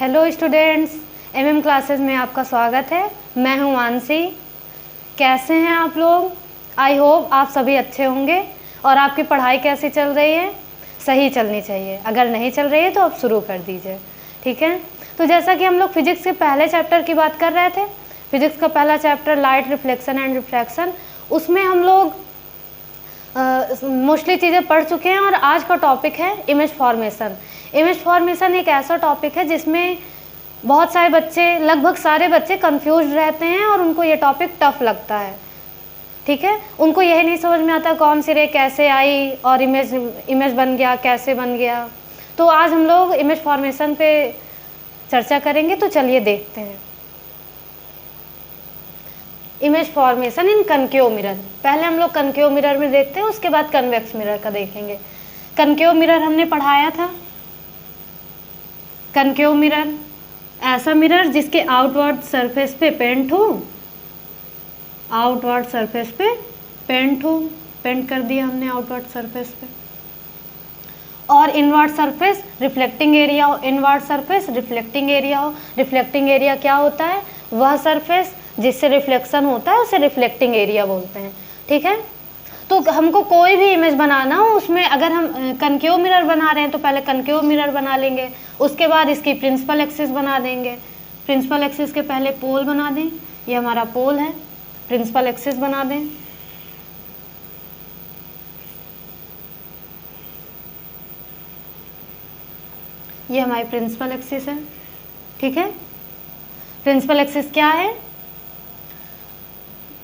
Hello students, MM classes में आपका स्वागत है। मैं हूं मानसी। कैसे हैं आप लोग? आई होप आप सभी अच्छे होंगे। और आपकी पढ़ाई कैसी चल रही है? सही चलनी चाहिए। अगर नहीं चल रही है तो आप शुरू कर दीजिए, ठीक है। तो जैसा कि हम लोग फिजिक्स के पहले चैप्टर की बात कर रहे थे, फिजिक्स का पहला chapter light reflection and refraction, उसमें हम लोग मोस्टली चीज़ें पढ़ चुके हैं। और आज का टॉपिक है इमेज फॉर्मेशन। इमेज फॉर्मेशन एक ऐसा टॉपिक है जिसमें बहुत सारे बच्चे, लगभग सारे बच्चे कंफ्यूज रहते हैं और उनको ये टॉपिक टफ लगता है, ठीक है। उनको यही नहीं समझ में आता कौन सी रे कैसे आई और इमेज बन गया, कैसे बन गया। तो आज हम लोग इमेज फॉर्मेशन पे चर्चा करेंगे। तो चलिए देखते हैं इमेज फॉर्मेशन इन कनकेव मिरर। पहले हम लोग कनकेव मिरर में देखते हैं, उसके बाद कन्वेक्स मिरर का देखेंगे। कनकेव मिरर हमने पढ़ाया था। कनकेव मिरर ऐसा मिरर जिसके आउटवर्ड सरफेस पे पेंट हो, आउटवर्ड सरफेस पे पेंट हो, पेंट कर दिया हमने आउटवर्ड सरफेस पे। और इनवर्ड सरफेस रिफ्लेक्टिंग एरिया हो, इनवर्ड सरफेस रिफ्लेक्टिंग एरिया हो। रिफ्लेक्टिंग एरिया क्या होता है? वह सरफेस जिससे रिफ्लेक्शन होता है उसे रिफ्लेक्टिंग एरिया बोलते हैं, ठीक है। तो हमको कोई भी इमेज बनाना हो, उसमें अगर हम कनकेव मिरर बना रहे हैं तो पहले कनकेव मिरर बना लेंगे, उसके बाद इसकी प्रिंसिपल एक्सिस बना देंगे। प्रिंसिपल एक्सिस के पहले पोल बना दें, ये हमारा पोल है, प्रिंसिपल एक्सिस बना दें। ये हमारी प्रिंसिपल एक्सिस है, ठीक है। प्रिंसिपल एक्सिस क्या है?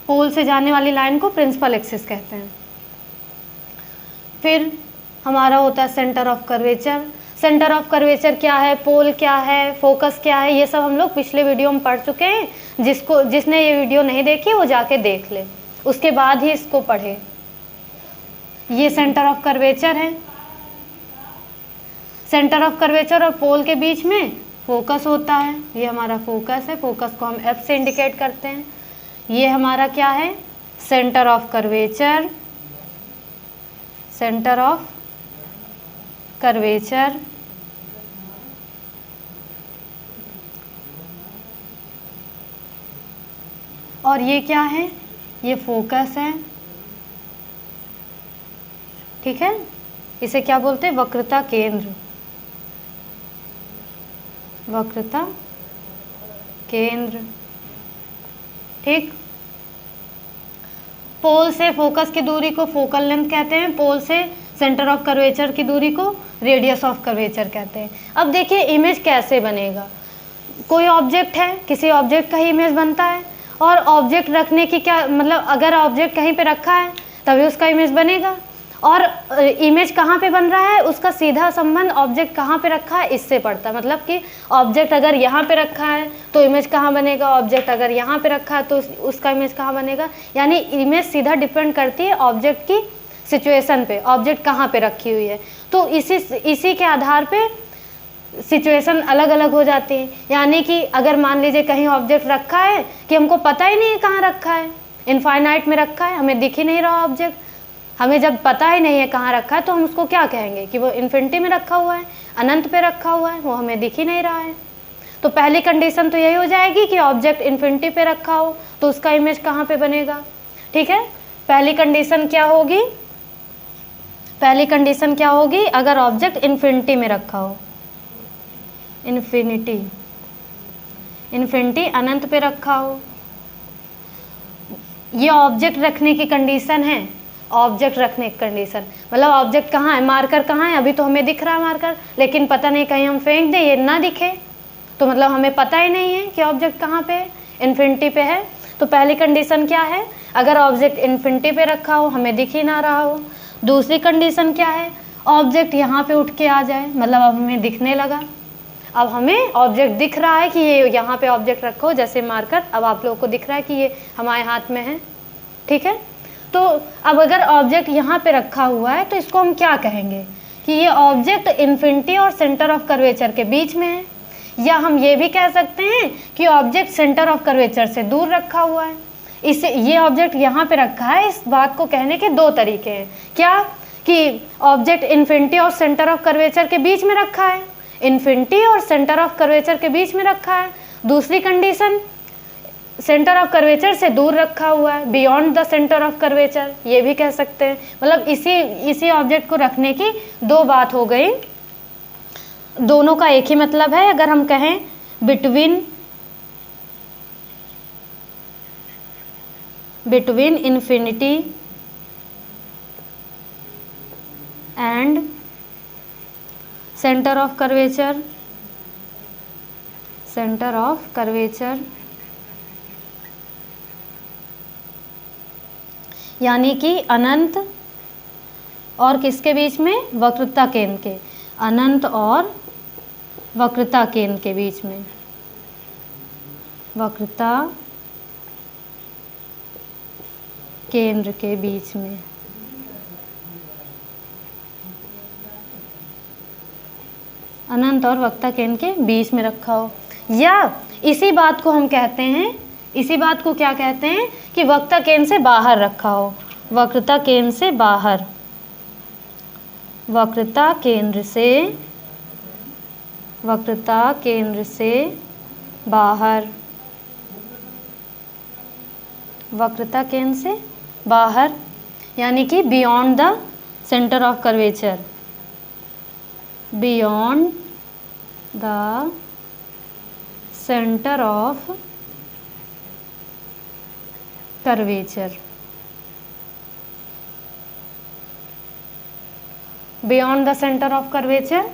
पोल से जाने वाली लाइन को प्रिंसिपल एक्सिस कहते हैं। फिर हमारा होता है centre of curvature. Centre of curvature क्या है, पोल क्या है, फोकस क्या है, ये सब हम लोग पिछले वीडियो में पढ़ चुके हैं। जिसने ये वीडियो नहीं देखी वो जाके देख ले, उसके बाद ही इसको पढ़े। ये सेंटर ऑफ कर्वेचर है। सेंटर ऑफ कर्वेचर और पोल के बीच में फोकस होता है, ये हमारा फोकस है। फोकस को हम एफ से इंडिकेट करते हैं। ये हमारा क्या है? Centre of curvature, centre of curvature. और ये क्या है? ये फोकस है, ठीक है। इसे क्या बोलते हैं? वक्रता केंद्र, वक्रता केंद्र, ठीक। पोल से फोकस की दूरी को फोकल लेंथ कहते हैं, पोल से सेंटर ऑफ कर्वेचर की दूरी को रेडियस ऑफ कर्वेचर कहते हैं। अब देखिए इमेज कैसे बनेगा। कोई ऑब्जेक्ट है, किसी ऑब्जेक्ट का ही इमेज बनता है। और ऑब्जेक्ट रखने की क्या मतलब, अगर ऑब्जेक्ट कहीं पे रखा है तभी उसका इमेज बनेगा। और इमेज कहाँ पे बन रहा है, उसका सीधा संबंध ऑब्जेक्ट कहाँ पे रखा है इससे पड़ता है। मतलब कि ऑब्जेक्ट अगर यहाँ पे रखा है तो इमेज कहाँ बनेगा, ऑब्जेक्ट अगर यहाँ पे रखा है तो उसका इमेज कहाँ बनेगा। यानी इमेज सीधा डिपेंड करती है ऑब्जेक्ट की सिचुएशन पे, ऑब्जेक्ट कहाँ पे रखी हुई है। तो इसी के आधार पे सिचुएशन अलग अलग हो जाती है। यानी कि अगर मान लीजिए कहीं ऑब्जेक्ट रखा है कि हमको पता ही नहीं है कहाँ रखा है, इनफाइनाइट में रखा है, हमें दिख ही नहीं रहा ऑब्जेक्ट, हमें जब पता ही नहीं है कहाँ रखा है तो हम उसको क्या कहेंगे कि वो इन्फिनिटी में रखा हुआ है, अनंत पे रखा हुआ है, वो हमें दिख ही नहीं रहा है। तो पहली कंडीशन तो यही हो जाएगी कि ऑब्जेक्ट इन्फिनिटी पे रखा हो तो उसका इमेज कहाँ पे बनेगा, ठीक है। पहली कंडीशन क्या होगी? पहली कंडीशन क्या होगी? अगर ऑब्जेक्ट इन्फिनिटी में रखा हो, इन्फिनिटी, इन्फिनिटी अनंत पे रखा हो, ये ऑब्जेक्ट रखने की कंडीशन है। ऑब्जेक्ट रखने की कंडीशन मतलब ऑब्जेक्ट कहाँ है, मार्कर कहाँ है, अभी तो हमें दिख रहा है मार्कर, लेकिन पता नहीं कहीं हम फेंक दें ये ना दिखे तो मतलब हमें पता ही नहीं है कि ऑब्जेक्ट कहाँ पे है, इन्फिनिटी पे है। तो पहली कंडीशन क्या है? अगर ऑब्जेक्ट इन्फिनिटी पे रखा हो, हमें दिख ही ना रहा हो। दूसरी कंडीशन क्या है? ऑब्जेक्ट यहाँ पे उठ के आ जाए, मतलब अब हमें दिखने लगा, अब हमें ऑब्जेक्ट दिख रहा है कि ये यहाँ पे ऑब्जेक्ट रखो, जैसे मार्कर अब आप लोगों को दिख रहा है कि ये हमारे हाथ में है, ठीक है। तो अब अगर ऑब्जेक्ट यहाँ पे रखा हुआ है तो इसको हम क्या कहेंगे कि ये ऑब्जेक्ट इन्फिनिटी और सेंटर ऑफ कर्वेचर के बीच में है। या हम ये भी कह सकते हैं कि ऑब्जेक्ट सेंटर ऑफ कर्वेचर से दूर रखा हुआ है। इसे ये ऑब्जेक्ट यहाँ पे रखा है, इस बात को कहने के दो तरीके हैं। क्या कि ऑब्जेक्ट इन्फिनिटी और सेंटर ऑफ कर्वेचर के बीच में रखा है, इन्फिनिटी और सेंटर ऑफ कर्वेचर के बीच में रखा है। दूसरी कंडीशन सेंटर ऑफ कर्वेचर से दूर रखा हुआ है, beyond the centre of curvature, ये भी कह सकते हैं। मतलब इसी ऑब्जेक्ट को रखने की दो बात हो गई, दोनों का एक ही मतलब है। अगर हम कहें between infinity and centre of curvature यानी कि अनंत और किसके बीच में, वक्रता केंद्र के, अनंत और वक्रता केंद्र के बीच में, वक्रता केंद्र के बीच में। अनंत और वक्रता केंद्र के बीच में रखा हो, या इसी बात को हम कहते हैं, इसी बात को क्या कहते हैं कि वक्रता केंद्र से बाहर रखा हो, वक्रता केंद्र से बाहर, वक्रता केंद्र से बाहर, वक्रता केंद्र से बाहर यानी कि beyond the centre of curvature, beyond the centre of curvature, beyond the centre of curvature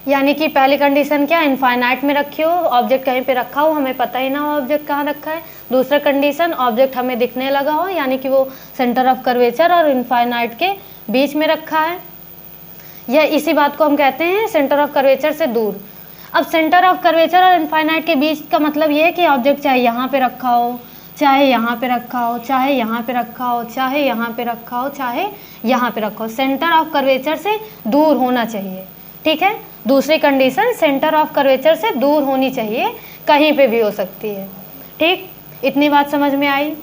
यानी कि पहली कंडीशन क्या, इनफाइनाइट में रखी हो, ऑब्जेक्ट कहीं पे रखा हो, हमें पता ही ना हो ऑब्जेक्ट कहाँ रखा है। दूसरा कंडीशन, ऑब्जेक्ट हमें दिखने लगा हो, यानी कि वो सेंटर ऑफ कर्वेचर और इनफाइनाइट के बीच में रखा है, या इसी बात को हम कहते हैं सेंटर ऑफ कर्वेचर से दूर। अब सेंटर ऑफ कर्वेचर और इनफाइनाइट के बीच का मतलब ये है कि ऑब्जेक्ट चाहे यहाँ पे रखा हो, चाहे यहाँ पे रखा हो, चाहे यहाँ पे रखा हो, चाहे यहाँ पे रखा हो, चाहे यहाँ पे रखा हो, सेंटर ऑफ कर्वेचर से दूर होना चाहिए। ठीक है, दूसरी कंडीशन सेंटर ऑफ कर्वेचर से दूर होनी चाहिए, कहीं पे भी हो सकती है। ठीक, इतनी बात समझ में आई।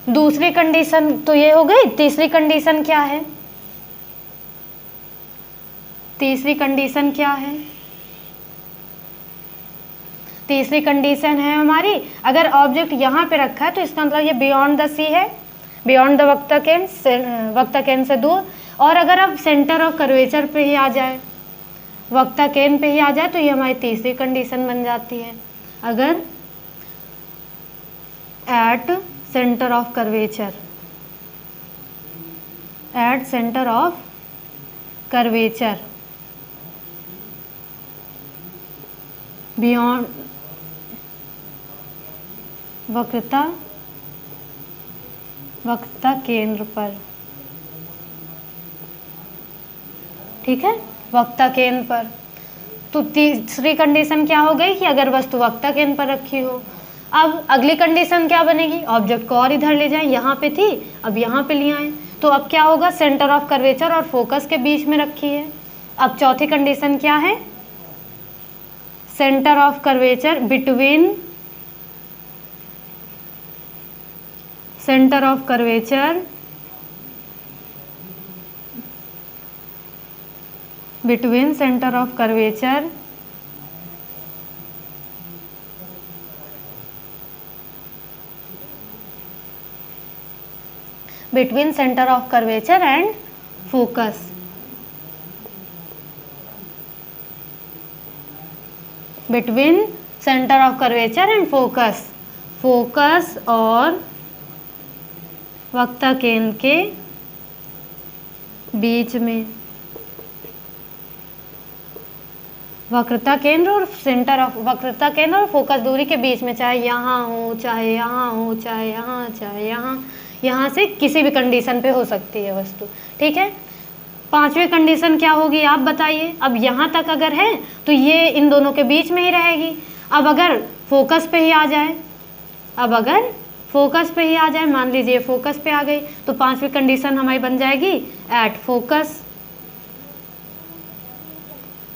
दूसरी कंडीशन तो ये हो गई। तीसरी कंडीशन क्या है, तीसरी कंडीशन क्या है, तीसरी कंडीशन है हमारी, अगर ऑब्जेक्ट यहाँ पे रखा है तो इसका मतलब ये बियॉन्ड द सी है, बियॉन्ड द वक्रता केंद्र से दूर। और अगर अब सेंटर ऑफ कर्वेचर पे ही आ जाए, वक्रता केंद्र पे ही आ जाए, तो ये हमारी तीसरी कंडीशन बन जाती है। अगर at centre of curvature, at centre of curvature beyond वक्रता केंद्र पर, ठीक है, वक्रता केंद्र पर। तो तीसरी कंडीशन क्या हो गई कि अगर वस्तु वक्रता केंद्र पर रखी हो। अब अगली कंडीशन क्या बनेगी, ऑब्जेक्ट को और इधर ले जाएं, यहाँ पे थी अब यहाँ पे ले आए, तो अब क्या होगा, सेंटर ऑफ कर्वेचर और फोकस के बीच में रखी है। अब चौथी कंडीशन क्या है, centre of curvature between centre of curvature between centre of curvature between center of curvature and focus, between center of curvature and focus, focus और वक्रता केंद्र के बीच में, वक्रता केंद्र और सेंटर ऑफ वक्रता केंद्र और फोकस दूरी के बीच में, चाहे यहाँ हो, चाहे यहाँ हो, चाहे यहाँ, चाहे यहाँ, यहाँ से किसी भी कंडीशन पे हो सकती है वस्तु। ठीक है, पांचवी कंडीशन क्या होगी आप बताइए। अब यहाँ तक अगर है तो ये इन दोनों के बीच में ही रहेगी। अब अगर फोकस पे ही आ जाए, अब अगर फोकस पे ही आ जाए, मान लीजिए फोकस पे आ गई, तो पांचवी कंडीशन हमारी बन जाएगी at focus,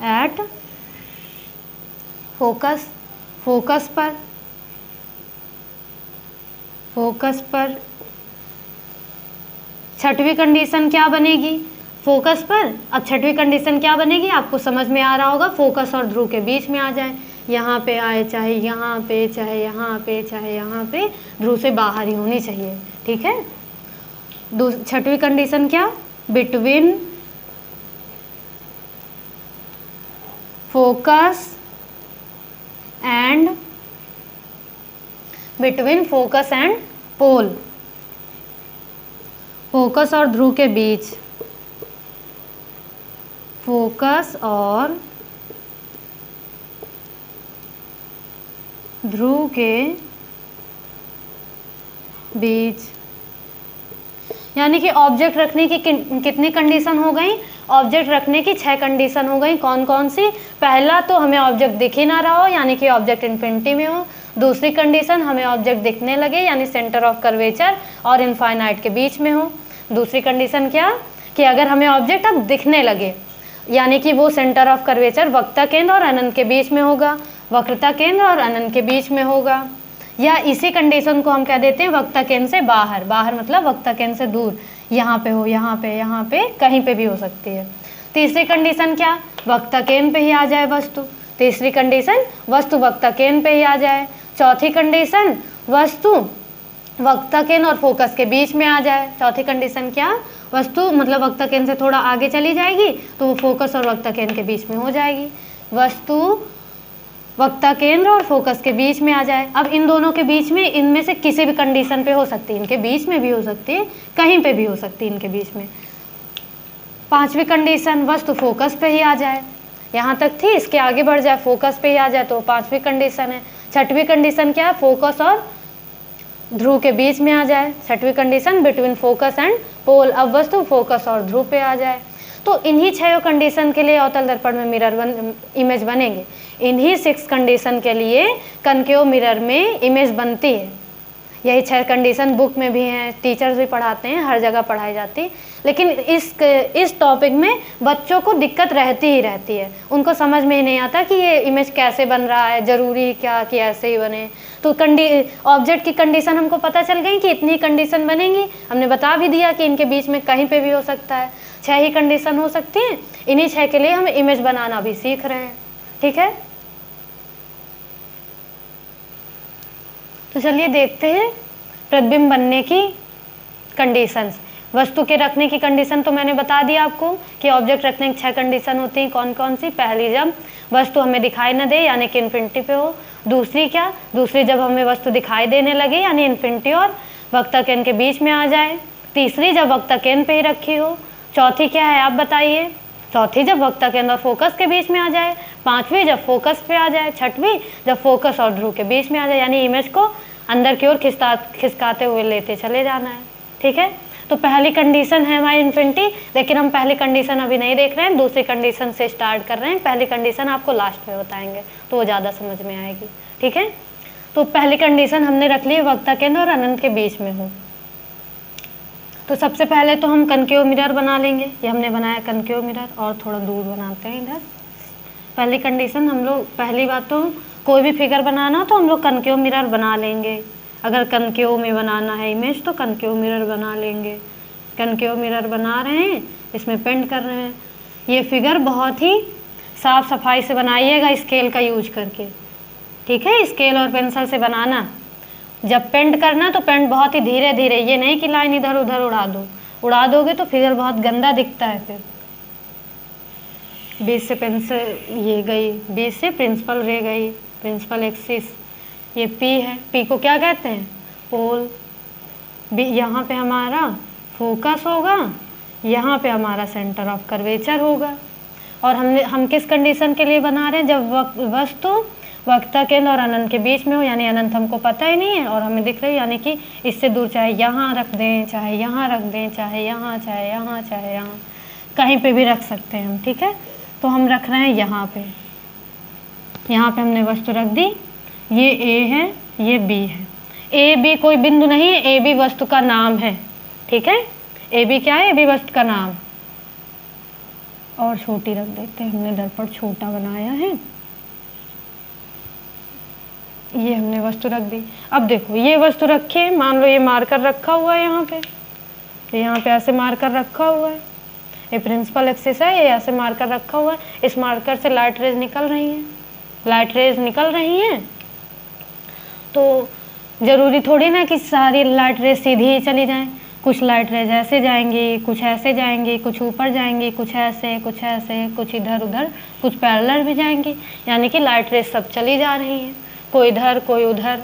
at focus, focus पर, फोकस पर। छठवीं कंडीशन क्या बनेगी, फोकस पर। अब छठवीं कंडीशन क्या बनेगी, आपको समझ में आ रहा होगा, फोकस और ध्रुव के बीच में आ जाए, यहाँ पे आए, चाहे यहाँ पे, चाहे यहाँ पे, चाहे यहाँ पे, ध्रुव से बाहर ही होनी चाहिए। ठीक है। छठवीं कंडीशन क्या, between focus and pole, focus और ध्रुव के बीच, फोकस और ध्रुव के बीच, यानी कि ऑब्जेक्ट रखने की कितनी कंडीशन हो गई, ऑब्जेक्ट रखने की 6 कंडीशन हो गई। कौन कौन सी, पहला तो हमें ऑब्जेक्ट दिख ही ना रहा हो, यानी कि ऑब्जेक्ट इन्फिनिटी में हो। दूसरी कंडीशन, हमें ऑब्जेक्ट दिखने लगे, यानी सेंटर ऑफ कर्वेचर और इनफाइनाइट के बीच में हो। दूसरी कंडीशन क्या, कि अगर हमें ऑब्जेक्ट अब दिखने लगे, यानी कि वो सेंटर ऑफ कर्वेचर वक्रता केंद्र और अनंत के बीच में होगा, वक्रता केंद्र और अनंत के बीच में होगा, या इसी कंडीशन को हम कह देते हैं वक्रता केंद्र से बाहर, बाहर मतलब वक्रता केंद्र से दूर, यहाँ पे हो, यहाँ पे, कहीं पे भी हो सकती है। तीसरी कंडीशन क्या, वक्रता केंद्र पे ही आ जाए वस्तु। तीसरी कंडीशन, वस्तु वक्रता केंद्र पे ही आ जाए। चौथी कंडीशन, वस्तु वक्रता केंद्र और फोकस के बीच में आ जाए। चौथी कंडीशन क्या, वस्तु मतलब वक्रता केंद्र से थोड़ा आगे चली जाएगी तो वो फोकस और वक्रता केंद्र के बीच में हो जाएगी। वस्तु वक्रता केंद्र और फोकस के बीच में आ जाए। अब इन दोनों के बीच में, इनमें से किसी भी कंडीशन पे हो सकती है, इनके बीच में भी हो सकती है, कहीं पे भी हो सकती है इनके बीच में। पांचवी कंडीशन, वस्तु फोकस पे ही आ जाए, यहाँ तक थी, इसके आगे बढ़ जाए, फोकस पे ही आ जाए, तो पांचवी कंडीशन है। छठवीं कंडीशन क्या है, फोकस और ध्रुव के बीच में आ जाए। छठवीं कंडीशन, बिटवीन फोकस एंड पोल, अब वस्तु फोकस और ध्रुव पे आ जाए। तो इन्हीं 6 कंडीशन के लिए अवतल दर्पण में मिरर इमेज बनेंगे। इन्हीं 6 कंडीशन के लिए कनकेव मिरर में इमेज बनती है। यही 6 कंडीशन बुक में भी हैं, टीचर्स भी पढ़ाते हैं, हर जगह पढ़ाई जाती है। लेकिन इस टॉपिक में बच्चों को दिक्कत रहती ही रहती है, उनको समझ में ही नहीं आता कि ये इमेज कैसे बन रहा है, ज़रूरी क्या कि ऐसे ही बने। तो ऑब्जेक्ट की कंडीशन हमको पता चल गई कि इतनी कंडीशन बनेंगी, हमने बता भी दिया कि इनके बीच में कहीं पे भी हो सकता है, 6 ही कंडीशन हो सकती हैं। इन्हीं 6 के लिए हम इमेज बनाना भी सीख रहे हैं। ठीक है, तो चलिए देखते हैं प्रतिबिंब बनने की कंडीशंस। वस्तु के रखने की कंडीशन तो मैंने बता दिया आपको कि ऑब्जेक्ट रखने की 6 कंडीशन होती हैं। कौन कौन सी, पहली जब वस्तु हमें दिखाई न दे यानी कि इन्फिनिटी पे हो। दूसरी क्या, दूसरी जब हमें वस्तु दिखाई देने लगे यानी इन्फिनिटी और वक्रता केंद्र के बीच में आ जाए। तीसरी जब वक्रता केंद्र पे ही रखी हो। चौथी क्या है आप बताइए, चौथी जब वक्रता केंद्र और फोकस के बीच में आ जाए। पांचवी जब फोकस पे आ जाए। छठवीं जब फोकस और ध्रुव के बीच में आ जाए, यानी इमेज को अंदर की ओर खिसकाते हुए लेते चले जाना है। ठीक है, तो पहली कंडीशन है हमारी इन्फिनिटी, लेकिन हम पहली कंडीशन अभी नहीं देख रहे हैं, दूसरी कंडीशन से स्टार्ट कर रहे हैं। पहली कंडीशन आपको लास्ट में बताएंगे तो वो ज़्यादा समझ में आएगी। ठीक है, तो पहली कंडीशन हमने रख ली वक्रता केंद्र और अनंत के बीच में हो। तो सबसे पहले तो हम कनकेव मिरर बना लेंगे। ये हमने बनाया कनकेव मिरर, और थोड़ा दूर बनाते हैं इधर। पहली कंडीशन हम लोग, पहली बात तो कोई भी फिगर बनाना हो तो हम लोग कनकेव मिरर बना लेंगे। अगर कनकेव में बनाना है इमेज तो कनकेव मिरर बना लेंगे। कनकेव मिरर बना रहे हैं, इसमें पेंट कर रहे हैं। ये फिगर बहुत ही साफ सफाई से बनाइएगा स्केल का यूज करके। ठीक है, स्केल और पेंसिल से बनाना। जब पेंट करना तो पेंट बहुत ही धीरे धीरे, ये नहीं कि लाइन इधर उधर उड़ा दोगे तो फिगर बहुत गंदा दिखता है। फिर 20 से पेंसिल ये गई, 20 से प्रिंसिपल रे गई, प्रिंसिपल एक्सिस। ये पी है, पी को क्या कहते हैं, पोल। यहाँ पे हमारा फोकस होगा, यहाँ पे हमारा सेंटर ऑफ कर्वेचर होगा। और हम किस कंडीशन के लिए बना रहे हैं, जब वस्तु वक्रता केंद्र और अनंत के बीच में हो, यानी अनंत हमको पता ही नहीं है और हमें दिख रही है, यानी कि इससे दूर, चाहे यहाँ रख दें, चाहे यहाँ रख दें, चाहे यहाँ, चाहे यहाँ, चाहे यहाँ, कहीं पे भी रख सकते हैं हम। ठीक है, तो हम रख रहे हैं यहाँ पे हमने वस्तु रख दी। ये ए है, ये बी है। ए बी कोई बिंदु नहीं है, ए बी वस्तु का नाम है। ठीक है, ए बी क्या है, ए बी वस्तु का नाम। और छोटी रख देते हैं, हमने दर्पण छोटा बनाया है। ये हमने वस्तु रख दी। अब देखो ये वस्तु रखी है, मान लो ये मार्कर रखा हुआ है यहाँ पे ऐसे मार्कर रखा हुआ है। ये प्रिंसिपल एक्सिस है, ये ऐसे मार्कर रखा हुआ है, इस मार्कर से लाइट रेज निकल रही हैं, लाइट रेज निकल रही हैं। तो ज़रूरी थोड़ी ना कि सारी लाइट रेज सीधी ही चली जाएं, कुछ लाइट रेज ऐसे जाएंगी, कुछ ऐसे जाएंगी, कुछ ऊपर जाएंगी, कुछ ऐसे, कुछ इधर उधर, कुछ पैरेलल भी जाएंगी, यानी कि लाइट रेज सब चली जा रही हैं, कोई इधर कोई उधर,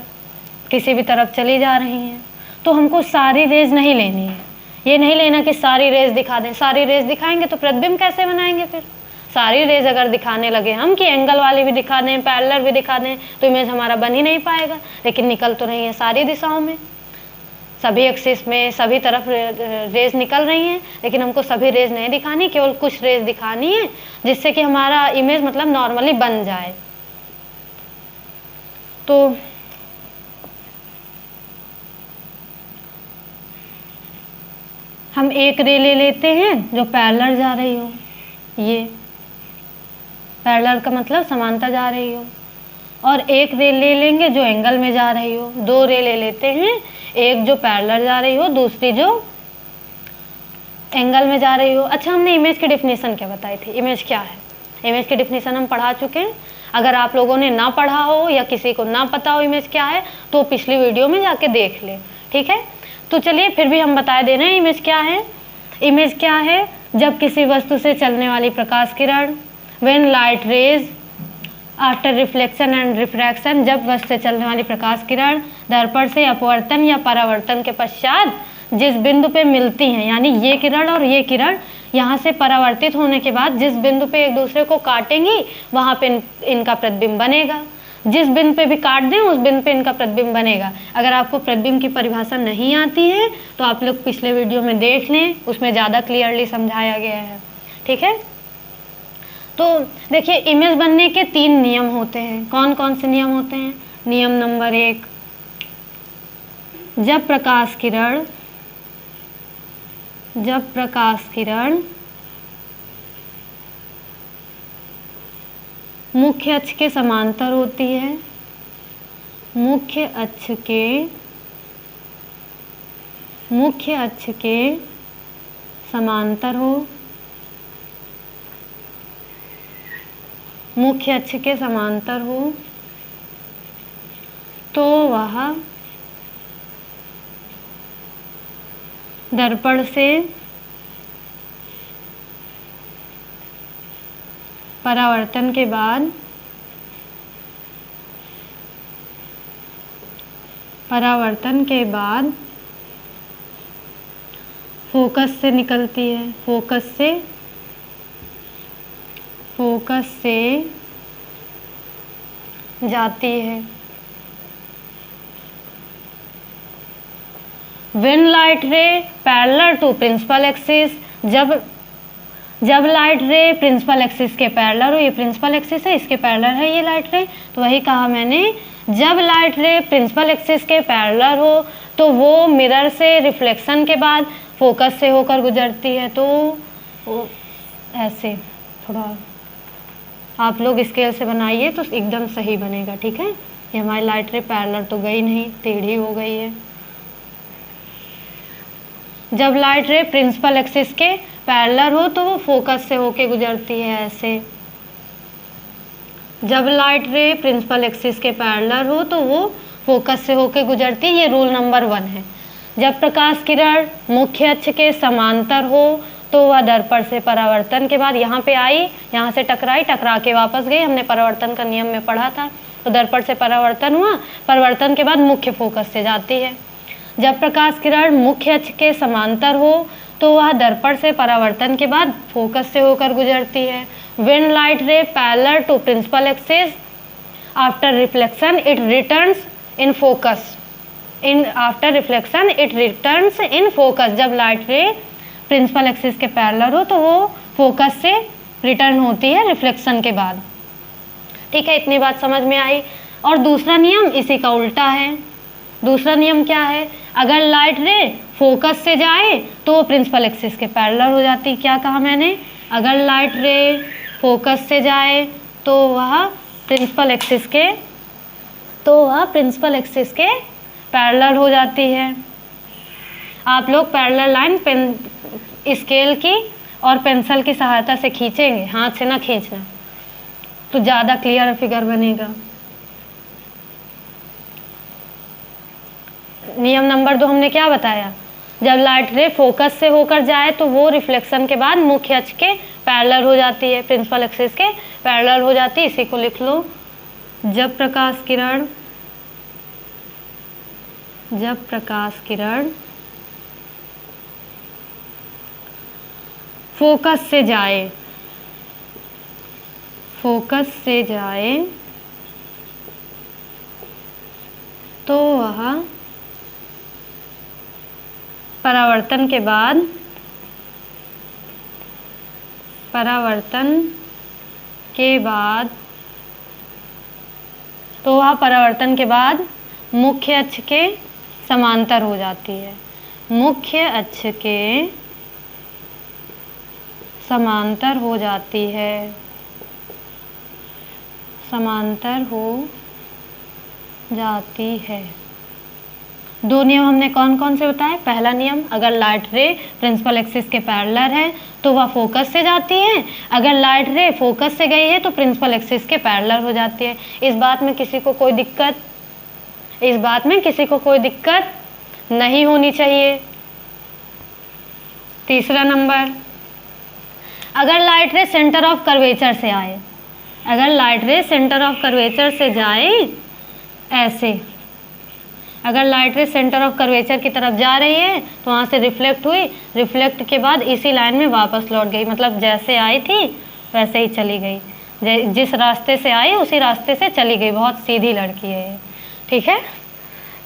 किसी भी तरफ चली जा रही हैं। तो हमको सारी रेज नहीं लेनी है, ये नहीं लेना कि सारी रेज दिखा दें, सारी रेज दिखाएंगे तो प्रतिबिंब कैसे बनाएंगे फिर? सारी रेज अगर दिखाने लगे हम कि एंगल वाली भी दिखा दें, पैरेलल भी दिखा दें, तो इमेज हमारा बन ही नहीं पाएगा। लेकिन निकल तो रही है सारी दिशाओं में, सभी एक्सिस में सभी तरफ रेज निकल रही हैं, लेकिन हमको सभी रेज नहीं दिखानी, केवल कुछ रेज दिखानी है जिससे कि हमारा इमेज मतलब नॉर्मली बन जाए। तो हम एक रे ले लेते हैं जो पैरेलल जा रही हो, ये पैरेलल का मतलब समांतर जा रही हो, और एक रे ले लेंगे जो एंगल में जा रही हो। दो रे ले लेते हैं, एक जो पैरेलल जा रही हो, दूसरी जो एंगल में जा रही हो। अच्छा, हमने इमेज की डेफिनेशन क्या बताई थी? इमेज क्या है? इमेज की डेफिनेशन हम पढ़ा चुके हैं। अगर आप लोगों ने ना पढ़ा हो या किसी को ना पता हो इमेज क्या है तो पिछली वीडियो में जाके देख ले, ठीक है। तो चलिए फिर भी हम बता दे रहे हैं इमेज क्या है। इमेज क्या है? जब किसी वस्तु से चलने वाली प्रकाश किरण, when light rays after reflection and refraction, जब वस्तु से चलने वाली प्रकाश किरण दर्पण से अपवर्तन या परावर्तन के पश्चात जिस बिंदु पे मिलती हैं, यानी ये किरण और ये किरण यहाँ से परावर्तित होने के बाद जिस बिंदु पे एक दूसरे को काटेंगी वहाँ पे इनका प्रतिबिंब बनेगा। जिस बिंदु पे भी काट दें उस बिंदु पे इनका प्रतिबिंब बनेगा। अगर आपको प्रतिबिंब की परिभाषा नहीं आती है तो आप लोग पिछले वीडियो में देख लें, उसमें ज़्यादा क्लियरली समझाया गया है, ठीक है। तो देखिए, इमेज बनने के 3 नियम होते हैं। कौन कौन से नियम होते हैं? नियम नंबर 1, जब प्रकाश किरण मुख्य अक्ष के समांतर होती है, मुख्य अक्ष के समांतर हो, मुख्य अक्ष के समांतर हो तो वह दर्पण से परावर्तन के बाद फोकस से निकलती है, फोकस से जाती है। When light ray parallel to principal axis, जब लाइट रे प्रिंसिपल एक्सिस के पैरेलल हो, ये प्रिंसिपल एक्सिस है, इसके पैरेलल है ये लाइट रे, तो वही कहा मैंने, जब लाइट रे प्रिंसिपल एक्सिस के पैरेलल हो तो वो मिरर से रिफ्लेक्शन के बाद फोकस से होकर गुजरती है। तो ऐसे थोड़ा आप लोग स्केल से बनाइए तो एकदम सही बनेगा, ठीक है। ये हमारी लाइट रे पैरेलल तो गई नहीं, टेढ़ी हो गई है। जब लाइट रे प्रिंसिपल एक्सिस के पैरेलल हो तो वो फोकस से होके गुजरती है, ऐसे। जब लाइट रे प्रिंसिपल एक्सिस के पैरेलल हो तो वो फोकस से होके गुजरती है, ये रूल नंबर 1 है। जब प्रकाश किरण मुख्य अक्ष के समांतर हो तो वह दर्पण से परावर्तन के बाद यहाँ पे आई, यहाँ से टकराई, टकरा के वापस गई, हमने परावर्तन का नियम में पढ़ा था। तो दर्पण से परावर्तन हुआ, परावर्तन के बाद मुख्य फोकस से जाती है। जब प्रकाश किरण मुख्य अक्ष के समांतर हो तो वह दर्पण से परावर्तन के बाद फोकस से होकर गुजरती है। When light ray parallel to principal axis, after reflection it returns in focus. After reflection it returns in focus. जब लाइट रे प्रिंसिपल एक्सिस के पैरेलल हो तो वो फोकस से रिटर्न होती है रिफ्लेक्शन के बाद, ठीक है। इतनी बात समझ में आई। और दूसरा नियम इसी का उल्टा है। दूसरा नियम क्या है? अगर लाइट रे फोकस से जाए तो वो प्रिंसिपल एक्सिस के पैरेलल हो जाती। क्या कहा मैंने? अगर लाइट रे फोकस से जाए तो वह प्रिंसिपल एक्सिस के पैरेलल हो जाती है। आप लोग पैरेलल लाइन पेन स्केल की और पेंसिल की सहायता से खींचेंगे, हाथ से ना खींचना, तो ज़्यादा क्लियर फिगर बनेगा। नियम नंबर 2 हमने क्या बताया, जब लाइट रे फोकस से होकर जाए तो वो रिफ्लेक्शन के बाद मुख्य अक्ष के पैरेलल हो जाती है, प्रिंसिपल एक्सिस के पैरेलल हो जाती है। इसी को लिख लो, जब प्रकाश किरण फोकस से जाए तो वह परावर्तन के बाद मुख्य अक्ष के समांतर हो जाती है, मुख्य अक्ष के समांतर हो जाती है, समांतर हो जाती है। दो नियम हमने कौन कौन से बताए। पहला नियम, अगर लाइट रे प्रिंसिपल एक्सिस के पैरेलल है तो वह फोकस से जाती है, अगर लाइट रे फोकस से गई है तो प्रिंसिपल एक्सिस के पैरेलल हो जाती है। इस बात में किसी को कोई दिक्कत नहीं होनी चाहिए। तीसरा नंबर, अगर लाइट रे सेंटर ऑफ कर्वेचर से आए, अगर लाइट रे सेंटर ऑफ कर्वेचर से जाए, ऐसे अगर लाइट रे सेंटर ऑफ कर्वेचर की तरफ जा रही है तो वहाँ से रिफ्लेक्ट हुई, रिफ्लेक्ट के बाद इसी लाइन में वापस लौट गई, मतलब जैसे आई थी वैसे ही चली गई, जिस रास्ते से आई उसी रास्ते से चली गई। बहुत सीधी लड़की है ये, ठीक है,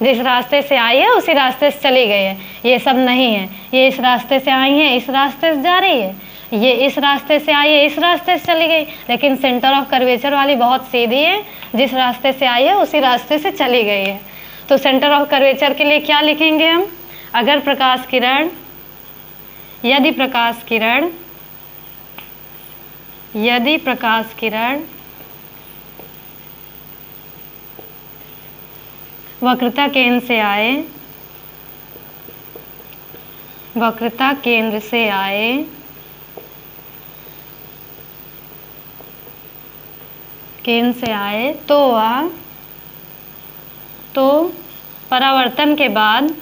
जिस रास्ते से आई है उसी रास्ते से चली गई है। ये सब नहीं है, ये इस रास्ते से आई है इस रास्ते से जा रही है, ये इस रास्ते से आई है इस रास्ते से चली गई, लेकिन सेंटर ऑफ कर्वेचर वाली बहुत सीधी है, जिस रास्ते से आई है उसी रास्ते से चली गई है। तो सेंटर ऑफ कर्वेचर के लिए क्या लिखेंगे हम, अगर प्रकाश किरण, यदि प्रकाश किरण वक्रता केंद्र से आए, वक्रता केंद्र से आए तो परावर्तन के बाद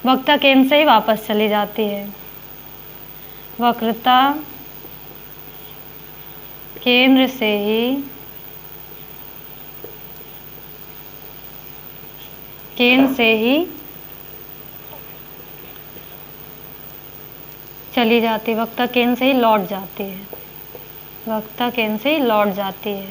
वक्रता केंद्र से ही वापस चली जाती है, वक्रता केंद्र से ही चली जाती है, वक्रता केंद्र से ही लौट जाती है, वक्रता केंद्र से ही लौट जाती है।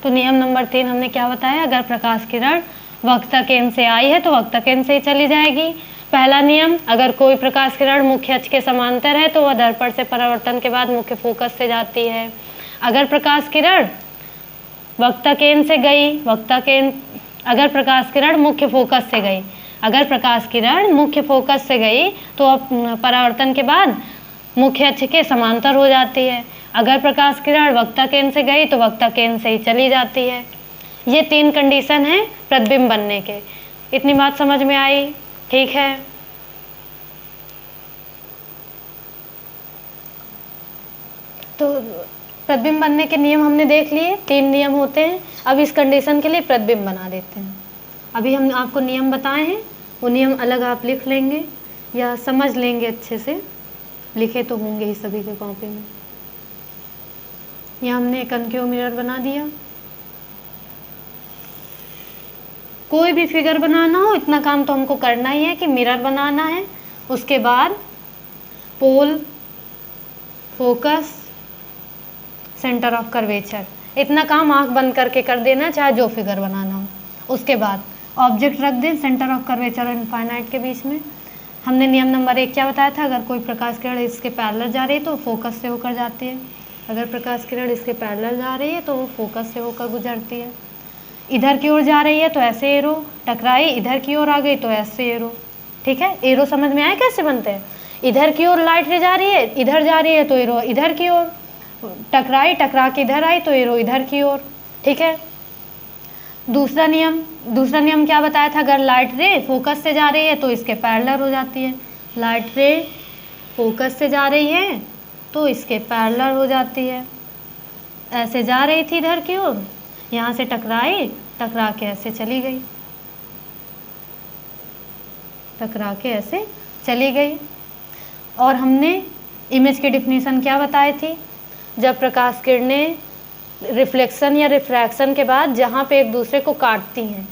तो नियम नंबर 3 हमने क्या बताया, अगर प्रकाश किरण वक्रता केंद्र से आई है तो वक्रता केंद्र से ही चली जाएगी। पहला नियम, अगर कोई प्रकाश किरण मुख्य अक्ष के समांतर है तो वह दर्पण से परावर्तन के बाद मुख्य फोकस से जाती है। अगर प्रकाश किरण वक्रता केंद्र से गई, अगर प्रकाश किरण मुख्य फोकस से गई तो अब परावर्तन के बाद मुख्य अक्ष के समांतर हो जाती है। अगर प्रकाश किरण वक्रता केंद्र से गई तो वक्रता केंद्र से ही चली जाती है। ये 3 कंडीशन है प्रतिबिंब बनने के। इतनी बात समझ में आई, ठीक है। तो प्रतिबिंब बनने के नियम हमने देख लिए, 3 नियम होते हैं। अब इस कंडीशन के लिए प्रतिबिंब बना देते हैं। अभी हम आपको नियम बताए हैं, वो नियम अलग आप लिख लेंगे या समझ लेंगे, अच्छे से लिखे तो होंगे ही सभी के कॉपी में। यहाँ हमने कनकेव मिरर बना दिया। कोई भी फिगर बनाना हो, इतना काम तो हमको करना ही है कि मिरर बनाना है, उसके बाद पोल, फोकस, सेंटर ऑफ कर्वेचर, इतना काम आंख बंद करके कर देना, चाहे जो फिगर बनाना हो। उसके बाद ऑब्जेक्ट रख दें सेंटर ऑफ कर्वेचर और इनफाइनाइट के बीच में। हमने नियम नंबर 1 क्या बताया था, अगर कोई प्रकाश किरण इसके पैरेलल जा रही है तो फोकस से होकर जाती है। अगर प्रकाश किरण इसके पैरेलल जा रही है तो वो फोकस से होकर गुजरती है। इधर की ओर जा रही है तो ऐसे एरो, टकराई इधर की ओर आ गई तो ऐसे एरो, ठीक है। एरो समझ में आया कैसे बनते हैं। इधर की ओर लाइट रे जा रही है, इधर जा रही है तो एरो इधर की ओर, टकराई, टकरा के इधर आई तो एरो इधर की ओर। ठीक है। दूसरा नियम क्या बताया था? अगर लाइट रे फोकस से जा रही है तो इसके पैरेलल हो जाती है। लाइट रे फोकस से जा रही है तो इसके पैरेलल हो जाती है। ऐसे जा रही थी इधर की ओर, यहाँ से टकराई, टकरा के ऐसे चली गई, टकरा के ऐसे चली गई। और हमने इमेज की डिफिनीशन क्या बताई थी? जब प्रकाश किरणें रिफ्लेक्शन या रिफ्रैक्शन के बाद जहाँ पे एक दूसरे को काटती हैं,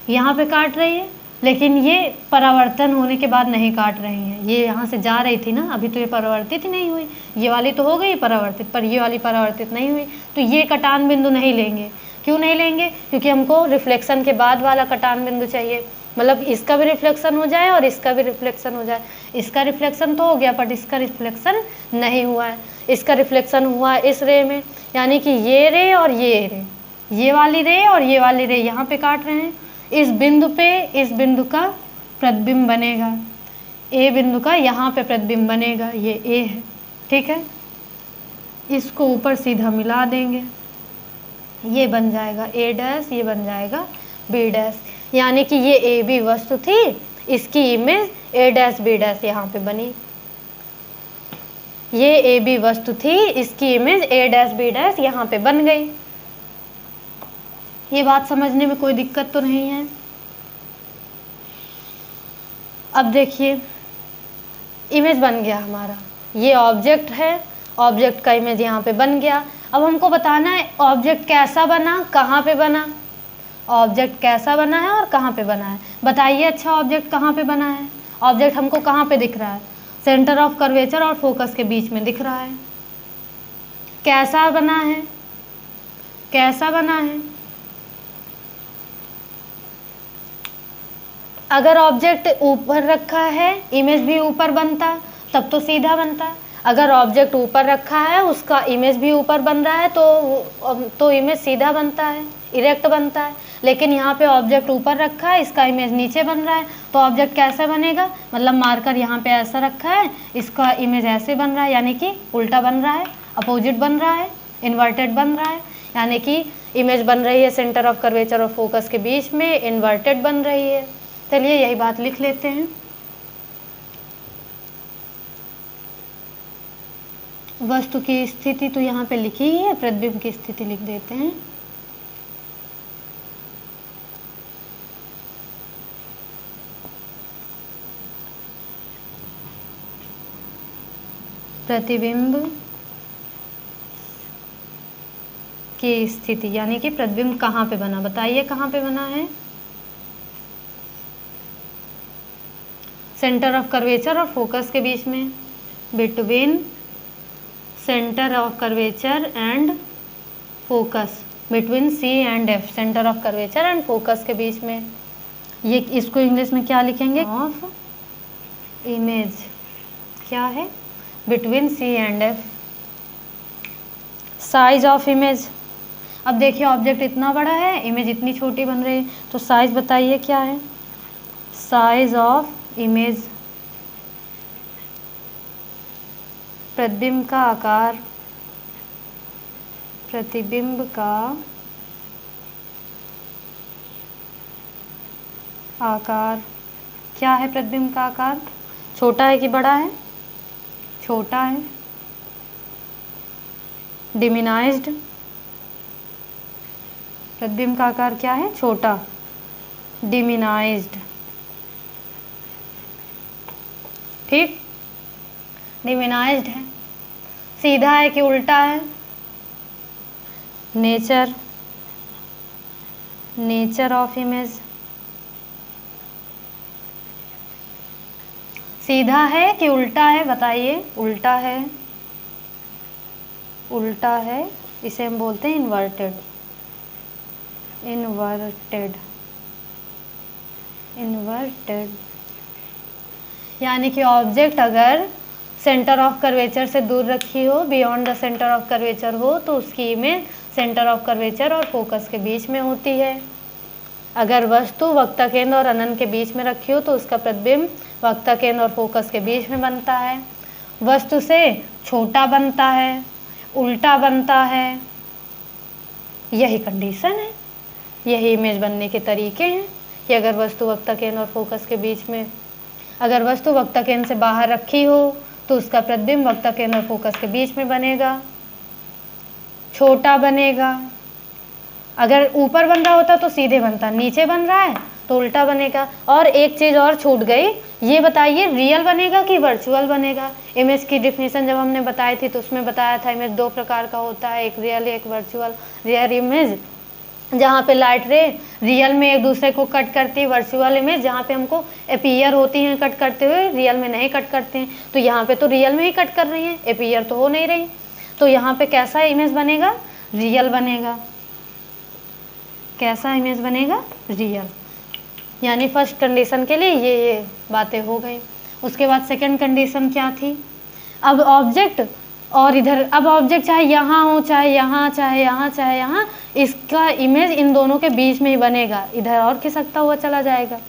यहाँ पे काट रही है, लेकिन ये परावर्तन होने के बाद नहीं काट रही हैं। ये यहाँ से जा रही थी ना, अभी तो ये परावर्तित ही नहीं हुई, ये वाली तो हो गई परावर्तित, पर ये वाली परावर्तित नहीं हुई, तो ये कटान बिंदु नहीं लेंगे। क्यों नहीं लेंगे? क्योंकि हमको रिफ्लेक्शन के बाद वाला कटान बिंदु चाहिए, मतलब इसका भी रिफ्लेक्शन हो जाए और इसका भी रिफ्लेक्शन हो जाए। इसका रिफ्लेक्शन तो हो गया, बट इसका रिफ्लेक्शन नहीं हुआ है। इसका रिफ्लेक्शन हुआ है इस रे में, यानी कि ये रे और ये रे, ये वाली रे और ये वाली रे यहाँ पे काट रहे हैं। इस बिंदु पे इस बिंदु का प्रतिबिंब बनेगा, ए बिंदु का यहाँ पे प्रतिबिंब बनेगा, ये ए है। ठीक है। इसको ऊपर सीधा मिला देंगे, ये बन जाएगा ए डैश, ये बन जाएगा बी डैश, यानी कि ये ए बी वस्तु थी, इसकी image A dash B dash यहाँ पे बनी। ये ए बी वस्तु थी, इसकी image A dash B dash यहाँ पे बन गई। ये बात समझने में कोई दिक्कत तो नहीं है। अब देखिए, इमेज बन गया हमारा, ये ऑब्जेक्ट है, ऑब्जेक्ट का इमेज यहाँ पे बन गया। अब हमको बताना है ऑब्जेक्ट कैसा बना, कहाँ पे बना, ऑब्जेक्ट कैसा बना है और कहाँ पे बना है। बताइए, अच्छा ऑब्जेक्ट कहाँ पे बना है? ऑब्जेक्ट हमको कहाँ पे दिख रहा है? सेंटर ऑफ कर्वेचर और फोकस के बीच में दिख रहा है। कैसा बना है? कैसा बना है? अगर ऑब्जेक्ट ऊपर रखा है, इमेज भी ऊपर बनता, तब तो सीधा बनता। अगर ऑब्जेक्ट ऊपर रखा है, उसका इमेज भी ऊपर बन रहा है, तो इमेज सीधा बनता है, इरेक्ट बनता है। लेकिन यहाँ पे ऑब्जेक्ट ऊपर रखा है, इसका इमेज नीचे बन रहा है, तो ऑब्जेक्ट कैसा बनेगा? मतलब मार्कर यहाँ पे ऐसा रखा है, इसका इमेज ऐसे बन रहा है, यानी कि उल्टा बन रहा है, अपोजिट बन रहा है, इन्वर्टेड बन रहा है, यानी कि इमेज बन रही है सेंटर ऑफ कर्वेचर और फोकस के बीच में, इन्वर्टेड बन रही है। चलिए यही बात लिख लेते हैं। वस्तु की स्थिति तो यहाँ पे लिखी ही है, प्रतिबिंब की स्थिति लिख देते हैं। प्रतिबिंब की स्थिति, यानी कि प्रतिबिंब कहाँ पे बना, बताइए कहाँ पे बना है? सेंटर ऑफ कर्वेचर और फोकस के बीच में, between centre of curvature and focus, between C and F, centre of curvature and focus के बीच में। ये इसको इंग्लिश में क्या लिखेंगे? ऑफ इमेज क्या है? Between C and F. Size of image, अब देखिए ऑब्जेक्ट इतना बड़ा है, इमेज इतनी छोटी बन रही है, तो साइज बताइए क्या है? साइज ऑफ इमेज, प्रतिबिंब का आकार, प्रतिबिंब का आकार क्या है? प्रतिबिंब का आकार छोटा है कि बड़ा है? छोटा है। डिमिनाइज्ड, प्रतिबिंब का आकार क्या है? छोटा, डिमिनाइज्ड। ठीक, डिमिनाइज्ड है। सीधा है कि उल्टा है? नेचर, नेचर ऑफ इमेज, सीधा है कि उल्टा है? बताइए, उल्टा है, उल्टा है, इसे हम बोलते हैं इन्वर्टेड, इन्वर्टेड, इन्वर्टेड। यानी कि ऑब्जेक्ट अगर सेंटर ऑफ कर्वेचर से दूर रखी हो, beyond the centre of curvature हो, तो उसकी इमेज सेंटर ऑफ कर्वेचर और फोकस के बीच में होती है। अगर वस्तु वक्ता केंद्र और अनंत के बीच में रखी हो, तो उसका प्रतिबिंब वक्ता केंद्र और फोकस के बीच में बनता है। वस्तु से छोटा बनता है, उल्टा बनता है, यही कंडीशन है, यही इमेज बनने के तरीके हैं कि अगर वस्तु वक्ता केंद्र और फोकस के बीच में, अगर वस्तु वक्ता केंद्र से बाहर रखी हो तो उसका प्रतिबिंब वक्ता केंद्र और फोकस के बीच में बनेगा, छोटा बनेगा। अगर ऊपर बन रहा होता तो सीधे बनता, नीचे बन रहा है तो उल्टा बनेगा। और एक चीज़ और छूट गई, ये बताइए रियल बनेगा कि वर्चुअल बनेगा। इमेज की डिफिनेशन जब हमने बताई थी तो उसमें बताया था इमेज दो प्रकार का होता है, एक रियल एक वर्चुअल। रियल इमेज जहाँ पे लाइट रे रियल में एक दूसरे को कट करती है, वर्चुअल इमेज जहाँ पे हमको अपीयर होती हैं कट करते हुए, रियल में नहीं कट करते हैं। तो यहाँ पे तो रियल में ही कट कर रही हैं, अपीयर तो हो नहीं रही। तो यहाँ पे कैसा इमेज बनेगा? रियल बनेगा। कैसा इमेज बनेगा? रियल। यानी फर्स्ट कंडीशन के लिए ये बातें हो गई। उसके बाद सेकंड कंडीशन क्या थी? अब ऑब्जेक्ट और इधर, अब ऑब्जेक्ट चाहे यहाँ हो चाहे यहाँ चाहे यहाँ चाहे यहाँ, इसका इमेज इन दोनों के बीच में ही बनेगा, इधर और खिसकता हुआ चला जाएगा।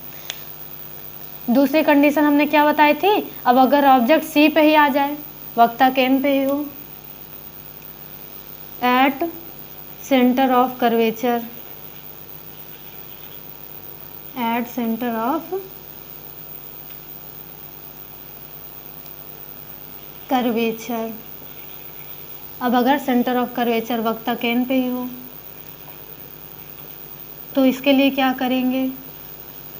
दूसरी कंडीशन हमने क्या बताई थी? अब अगर ऑब्जेक्ट सी पे ही आ जाए, वक्ता केंद्र पे ही हो, at centre of curvature, at centre of curvature. अब अगर सेंटर ऑफ कर्वेचर वक्ता केंद्र पे ही हो तो इसके लिए क्या करेंगे?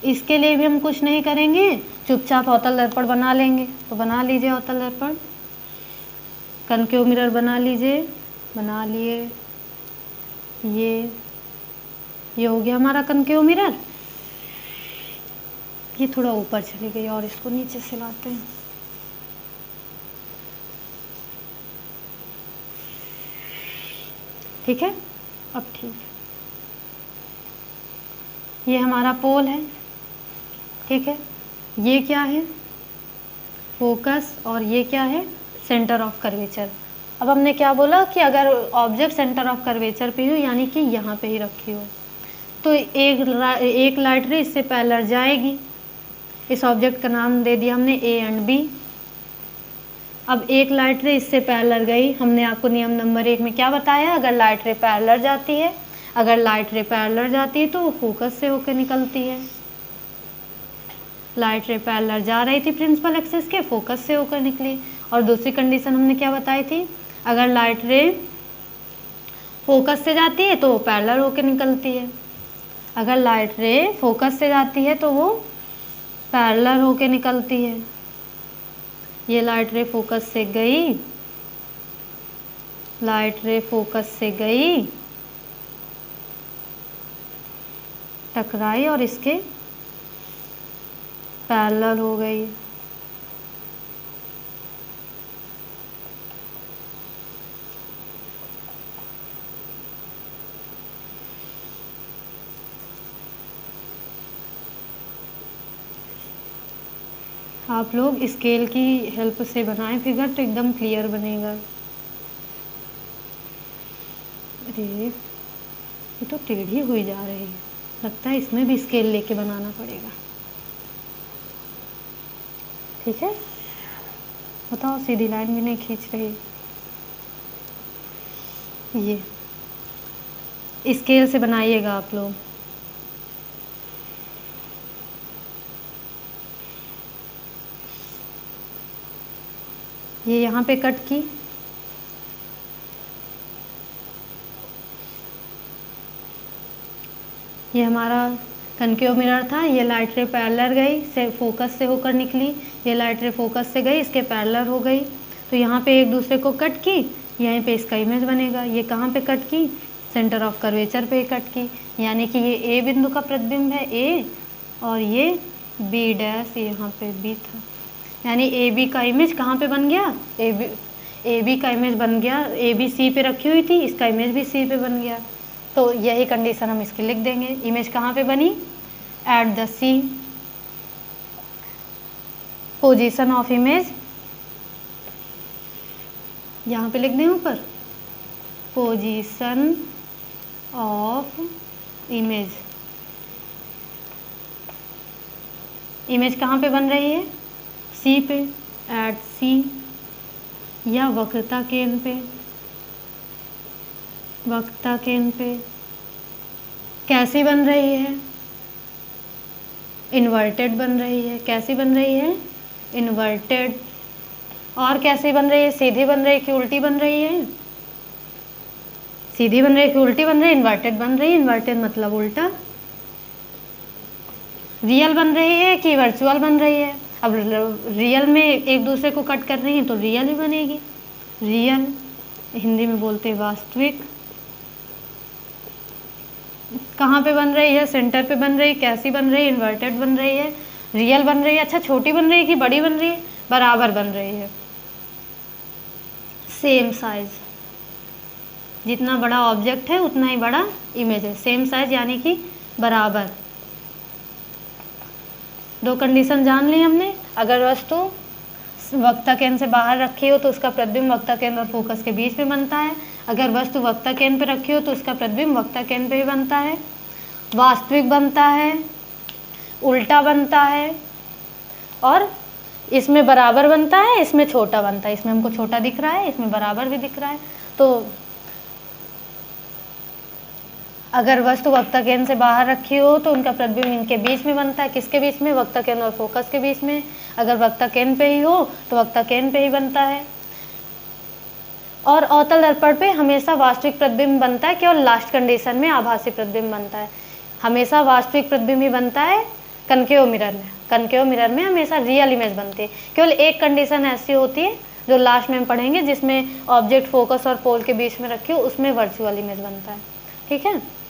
इसके लिए भी हम कुछ नहीं करेंगे, चुपचाप अवतल दर्पण बना लेंगे। तो बना लीजिए अवतल दर्पण, कनकेव मिरर बना लीजिए, बना लिए। ये हो गया हमारा कनकेव मिरर। ये थोड़ा ऊपर चली गई और इसको नीचे से लाते हैं। ठीक है, अब ठीक है। ये हमारा पोल है, ठीक है। ये क्या है? फोकस। और ये क्या है? Centre of curvature. अब हमने क्या बोला कि अगर ऑब्जेक्ट सेंटर ऑफ कर्वेचर पे हो, यानी कि यहाँ पे ही रखी हो, तो एक लाइट रे इससे पैरेलल जाएगी। इस ऑब्जेक्ट का नाम दे दिया हमने ए एंड बी। अब एक लाइट रे इससे पैरेलल गई। हमने आपको नियम नंबर 1 में क्या बताया? अगर लाइट रे पैरेलल जाती है, अगर लाइट रे पैरेलल जाती है तो वो फोकस से होकर निकलती है। लाइट रे पैरेलल जा रही थी प्रिंसिपल एक्सिस के, फोकस से होकर निकली। और दूसरी कंडीशन हमने क्या बताई थी? अगर लाइट रे फोकस से जाती है तो वो पैरेलल होकर निकलती है। अगर लाइट रे फोकस से जाती है तो वो पैरेलल होकर निकलती है। ये लाइट रे फोकस से गई, लाइट रे फोकस से गई, टकराई और इसके पैरेलल हो गई। आप लोग स्केल की हेल्प से बनाएं फिगर तो एकदम क्लियर बनेगा। अरे ये तो टेढ़ी हुई जा रही है, लगता है इसमें भी स्केल लेके बनाना पड़ेगा। ठीक है, बताओ, सीधी लाइन भी नहीं खींच रही। ये स्केल से बनाइएगा आप लोग। ये यहाँ पे कट की, ये हमारा कनकेव मिरर था। ये लाइट रे पैरेलल गई, से फोकस से होकर निकली। ये लाइट रे फोकस से गई, इसके पैरेलल हो गई। तो यहाँ पे एक दूसरे को कट की, यहीं पे इसका इमेज बनेगा। ये कहाँ पे कट की? सेंटर ऑफ कर्वेचर पे कट की, यानी कि ये ए बिंदु का प्रतिबिंब है, ए, और ये बी डैश, यहाँ पे बी था। यानी ए बी का इमेज कहाँ पे बन गया? ए बी का इमेज बन गया, ए बी सी पे रखी हुई थी, इसका इमेज भी सी पे बन गया। तो यही कंडीशन हम इसकी लिख देंगे। इमेज कहाँ पे बनी? At the C, position of image यहाँ पे लिख दें ऊपर, पोजीशन ऑफ इमेज। इमेज कहाँ पे बन रही है? सी पे, एट सी, या वक्रता केंद्र पे। वक्ता केंद्र पे कैसी बन रही है? इन्वर्टेड बन रही है। कैसी बन रही है? इन्वर्टेड। और कैसी बन रही है? सीधी बन रही है कि उल्टी बन रही है? सीधी बन रही है कि उल्टी बन रही है? इन्वर्टेड बन रही है। इन्वर्टेड मतलब उल्टा। रियल बन रही है कि वर्चुअल बन रही है? अब रियल में एक दूसरे को कट कर रही है तो रियल ही बनेगी। रियल हिंदी में बोलते हैं वास्तविक। कहाँ पे बन रही है? सेंटर पे बन रही है। कैसी बन रही है? इन्वर्टेड बन रही है। रियल बन रही है। अच्छा, छोटी बन रही है कि बड़ी बन रही है? बराबर बन रही है। सेम साइज, जितना बड़ा ऑब्जेक्ट है उतना ही बड़ा इमेज है। सेम साइज यानी कि बराबर। दो कंडीशन जान ली हमने। अगर वस्तु वक्ता केंद्र से बाहर रखी हो तो उसका प्रतिबिंब वक्ता केंद्र और फोकस के बीच में बनता है। अगर वस्तु वक्ता केंद्र पे रखी हो तो उसका प्रतिबिंब वक्ता केंद्र पे भी बनता है। वास्तविक बनता है, उल्टा बनता है, और इसमें बराबर बनता है, इसमें छोटा बनता है। इसमें हमको छोटा दिख रहा है, इसमें बराबर भी दिख रहा है। तो अगर वस्तु वक्ता केंद्र से बाहर रखी हो तो उनका प्रतिबिंब इनके बीच में बनता है। किसके बीच में? वक्ता केंद्र और फोकस के बीच में। अगर वक्ता केंद्र पे ही हो तो वक्ता केंद्र पे ही बनता है। और अवतल दर्पण पे हमेशा वास्तविक प्रतिबिंब बनता है, केवल लास्ट कंडीशन में आभासी प्रतिबिंब बनता है। हमेशा वास्तविक प्रतिबिंब ही बनता है कनकेव मिरर में। कनकेव मिरर में हमेशा रियल इमेज बनती है। केवल एक कंडीशन ऐसी होती है जो लास्ट में हम पढ़ेंगे, जिसमें ऑब्जेक्ट फोकस और पोल के बीच में रखी हो, उसमें वर्चुअल इमेज बनता है। ठीक है।